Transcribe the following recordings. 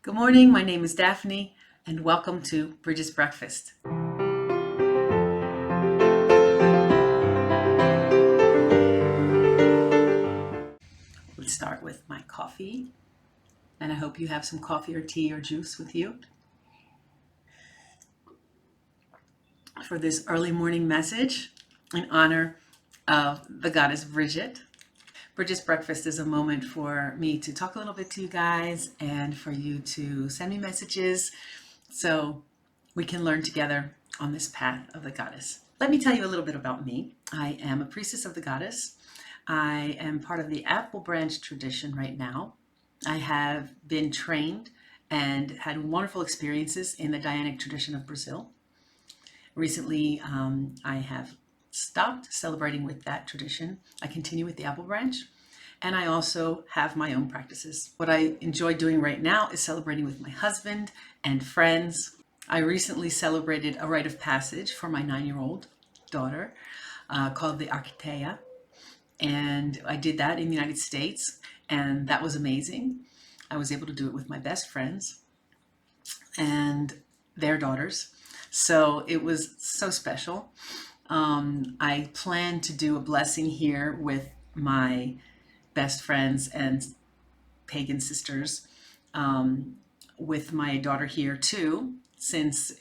Good morning, my name is Daphne, and welcome to Brigit's Breakfast. Let's start with my coffee, and I hope you have some coffee or tea or juice with you for this early morning message in honor of the goddess Brigit. Brigit's Breakfast is a moment for me to talk a little bit to you guys and for you to send me messages so we can learn together on this path of the goddess. Let me tell you a little bit about me. I am a priestess of the goddess. I am part of the apple branch tradition right now. I have been trained and had wonderful experiences in the Dianic tradition of Brazil. Recently, I have stopped celebrating with that tradition. I continue with the apple branch, and I also have my own practices. What I enjoy doing right now is celebrating with my husband and friends. I recently celebrated a rite of passage for my 9-year-old daughter called the Architea, and I did that in the United States, and that was amazing. I was able to do it with my best friends and their daughters, so it was so special. I plan to do a blessing here with my best friends and pagan sisters, with my daughter here too, since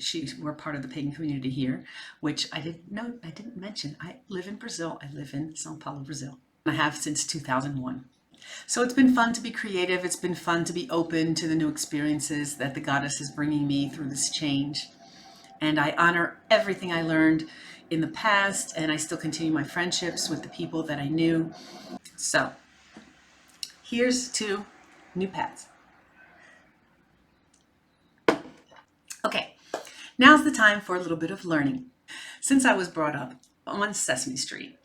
we're part of the pagan community here, which I didn't mention. I live in Brazil. I live in São Paulo, Brazil. I have since 2001. So it's been fun to be creative. It's been fun to be open to the new experiences that the goddess is bringing me through this change. And I honor everything I learned in the past, and I still continue my friendships with the people that I knew. So here's to new paths. Okay, now's the time for a little bit of learning. Since I was brought up on Sesame Street,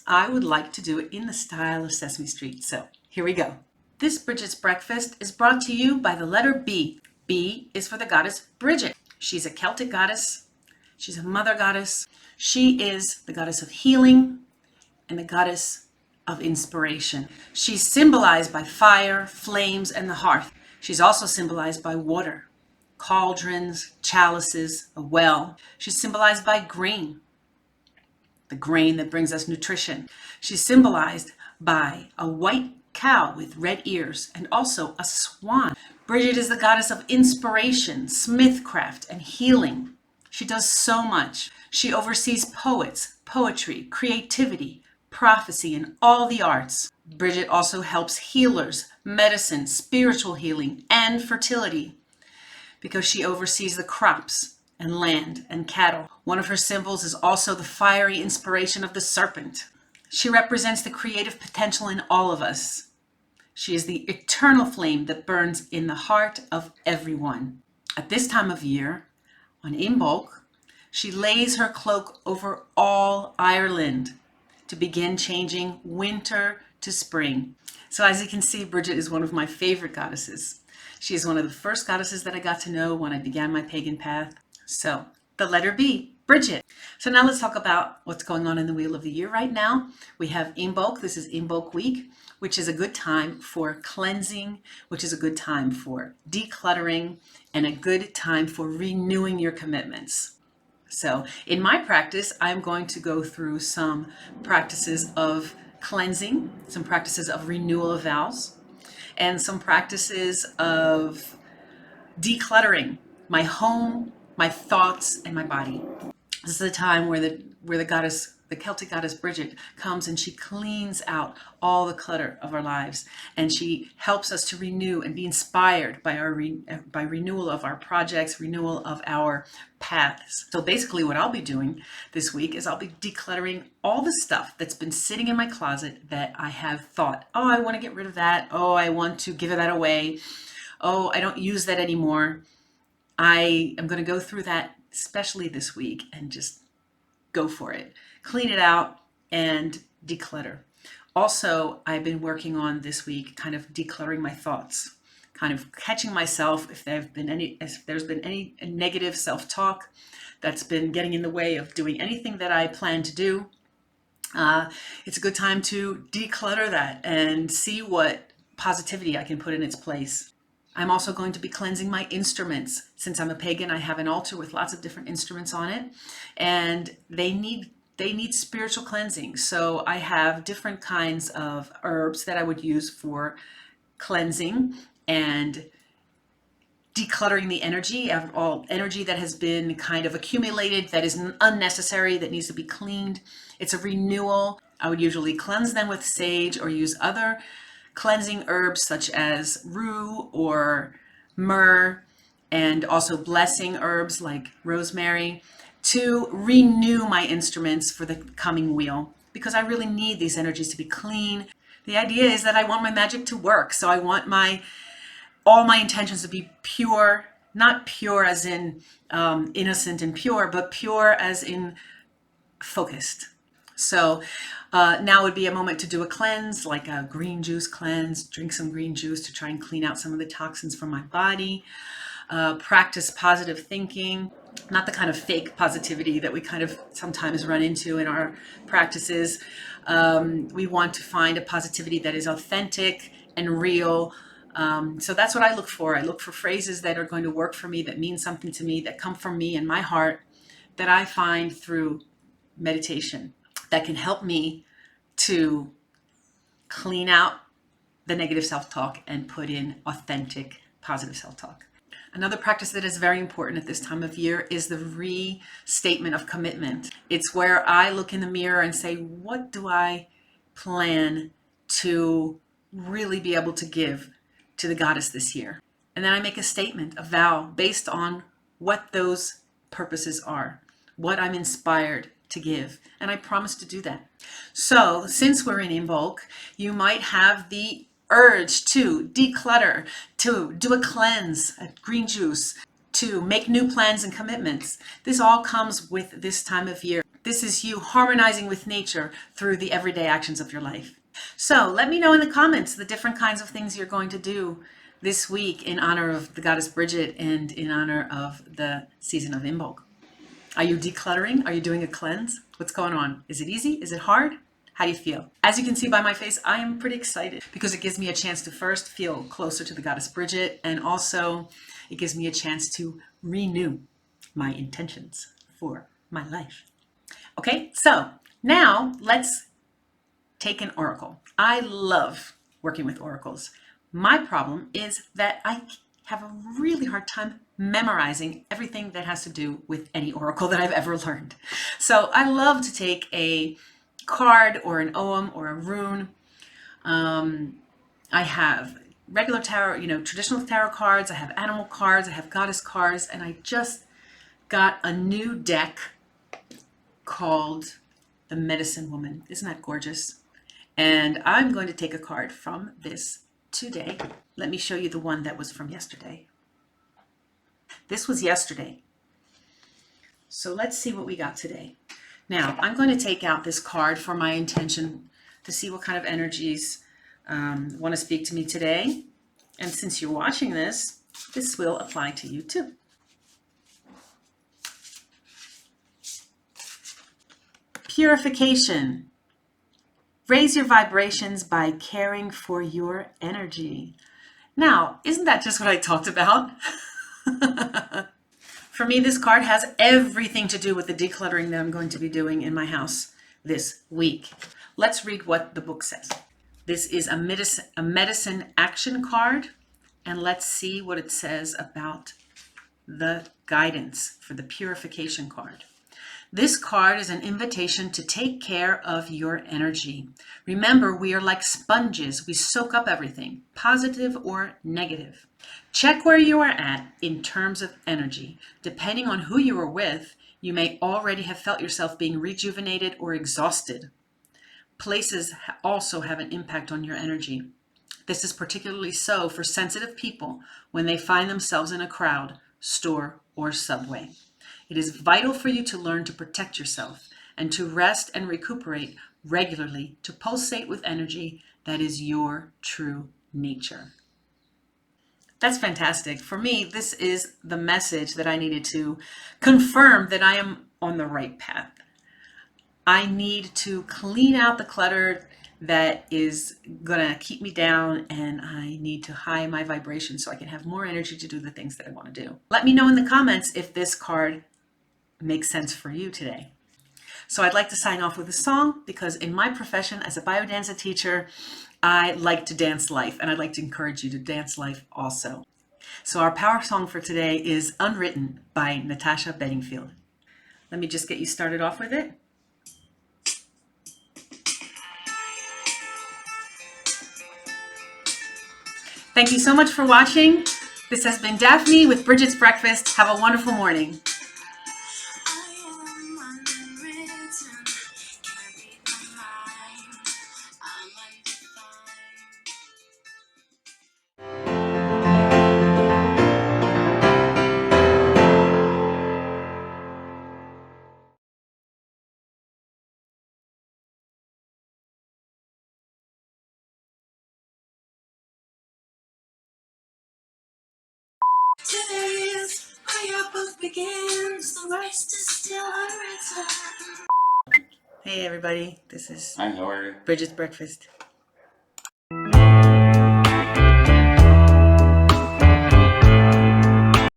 I would like to do it in the style of Sesame Street. So here we go. This Brigit's Breakfast is brought to you by the letter B. B is for the goddess Brigit. She's a Celtic goddess. She's a mother goddess. She is the goddess of healing and the goddess of inspiration. She's symbolized by fire, flames, and the hearth. She's also symbolized by water, cauldrons, chalices, a well. She's symbolized by grain, the grain that brings us nutrition. She's symbolized by a white cow with red ears and also a swan. Brigit is the goddess of inspiration, smithcraft, and healing. She does so much. She oversees poets, poetry, creativity, prophecy, and all the arts. Brigit also helps healers, medicine, spiritual healing, and fertility because she oversees the crops and land and cattle. One of her symbols is also the fiery inspiration of the serpent. She represents the creative potential in all of us. She is the eternal flame that burns in the heart of everyone. At this time of year, on Imbolc, she lays her cloak over all Ireland to begin changing winter to spring. So as you can see, Brigit is one of my favorite goddesses. She is one of the first goddesses that I got to know when I began my pagan path. So the letter B, Brigit. So now let's talk about what's going on in the Wheel of the Year right now. We have Imbolc. This is Imbolc week, which is a good time for cleansing, which is a good time for decluttering, and a good time for renewing your commitments. So in my practice, I'm going to go through some practices of cleansing, some practices of renewal of vows, and some practices of decluttering my home, my thoughts, and my body. This is a time where the goddess, the Celtic goddess Brigit, comes and she cleans out all the clutter of our lives, and she helps us to renew and be inspired by by renewal of our projects, renewal of our paths. So basically what I'll be doing this week is I'll be decluttering all the stuff that's been sitting in my closet that I have thought, oh, I want to get rid of that. Oh, I want to give that away. Oh, I don't use that anymore. I am going to go through that, especially this week, and just go for it. Clean it out and declutter. Also, I've been working on this week kind of decluttering my thoughts, kind of catching myself if there's been any negative self-talk that's been getting in the way of doing anything that I plan to do. It's a good time to declutter that and see what positivity I can put in its place. I'm also going to be cleansing my instruments. Since I'm a pagan, I have an altar with lots of different instruments on it, and they need spiritual cleansing. So I have different kinds of herbs that I would use for cleansing and decluttering the energy of all energy that has been kind of accumulated, that is unnecessary, that needs to be cleaned. It's a renewal. I would usually cleanse them with sage or use other cleansing herbs such as rue or myrrh, and also blessing herbs like rosemary, to renew my instruments for the coming wheel, because I really need these energies to be clean. The idea is that I want my magic to work, so I want all my intentions to be pure, not pure as in innocent and pure, but pure as in focused. So now would be a moment to do a cleanse, like a green juice cleanse. Drink some green juice to try and clean out some of the toxins from my body. Practice positive thinking, not the kind of fake positivity that we kind of sometimes run into in our practices. We want to find a positivity that is authentic and real. So that's what I look for. I look for phrases that are going to work for me, that mean something to me, that come from me and my heart, that I find through meditation, that can help me to clean out the negative self-talk and put in authentic, positive self-talk. Another practice that is very important at this time of year is the restatement of commitment. It's where I look in the mirror and say, what do I plan to really be able to give to the goddess this year? And then I make a statement, a vow, based on what those purposes are, what I'm inspired to give. And I promise to do that. So since we're in Imbolc, you might have the urge to declutter, to do a cleanse, a green juice, to make new plans and commitments. This all comes with this time of year. This is you harmonizing with nature through the everyday actions of your life. So let me know in the comments the different kinds of things you're going to do this week in honor of the goddess Brigit and in honor of the season of Imbolc. Are you decluttering? Are you doing a cleanse? What's going on? Is it easy? Is it hard? How do you feel? As you can see by my face, I am pretty excited because it gives me a chance to first feel closer to the goddess Brigit, and also it gives me a chance to renew my intentions for my life. Okay, so now let's take an oracle. I love working with oracles. My problem is that I have a really hard time memorizing everything that has to do with any oracle that I've ever learned. So I love to take a card or an ogham or a rune. I have regular tarot, traditional tarot cards. I have animal cards. I have goddess cards. And I just got a new deck called the Medicine Woman. Isn't that gorgeous? And I'm going to take a card from this today. Let me show you the one that was from yesterday. This was yesterday. So let's see what we got today. Now, I'm going to take out this card for my intention to see what kind of energies want to speak to me today. And since you're watching this, this will apply to you too. Purification. Raise your vibrations by caring for your energy. Now, isn't that just what I talked about? For me, this card has everything to do with the decluttering that I'm going to be doing in my house this week. Let's read what the book says. This is a medicine action card, and let's see what it says about the guidance for the purification card. This card is an invitation to take care of your energy. Remember, we are like sponges. We soak up everything, positive or negative. Check where you are at in terms of energy. Depending on who you are with, you may already have felt yourself being rejuvenated or exhausted. Places also have an impact on your energy. This is particularly so for sensitive people when they find themselves in a crowd, store, or subway. It is vital for you to learn to protect yourself and to rest and recuperate regularly to pulsate with energy that is your true nature. That's fantastic. For me, this is the message that I needed to confirm that I am on the right path. I need to clean out the clutter that is gonna keep me down, and I need to high my vibration so I can have more energy to do the things that I want to do. Let me know in the comments if this card makes sense for you today. So I'd like to sign off with a song, because in my profession as a biodanza teacher, I like to dance life, and I'd like to encourage you to dance life also. So our power song for today is Unwritten by Natasha Bedingfield. Let me just get you started off with it. Thank you so much for watching. This has been Daphne with Brigit's Breakfast. Have a wonderful morning. Today is where your book begins. The rest is still unwritten. Hey everybody, this is Hi, how are you? Brigit's Breakfast.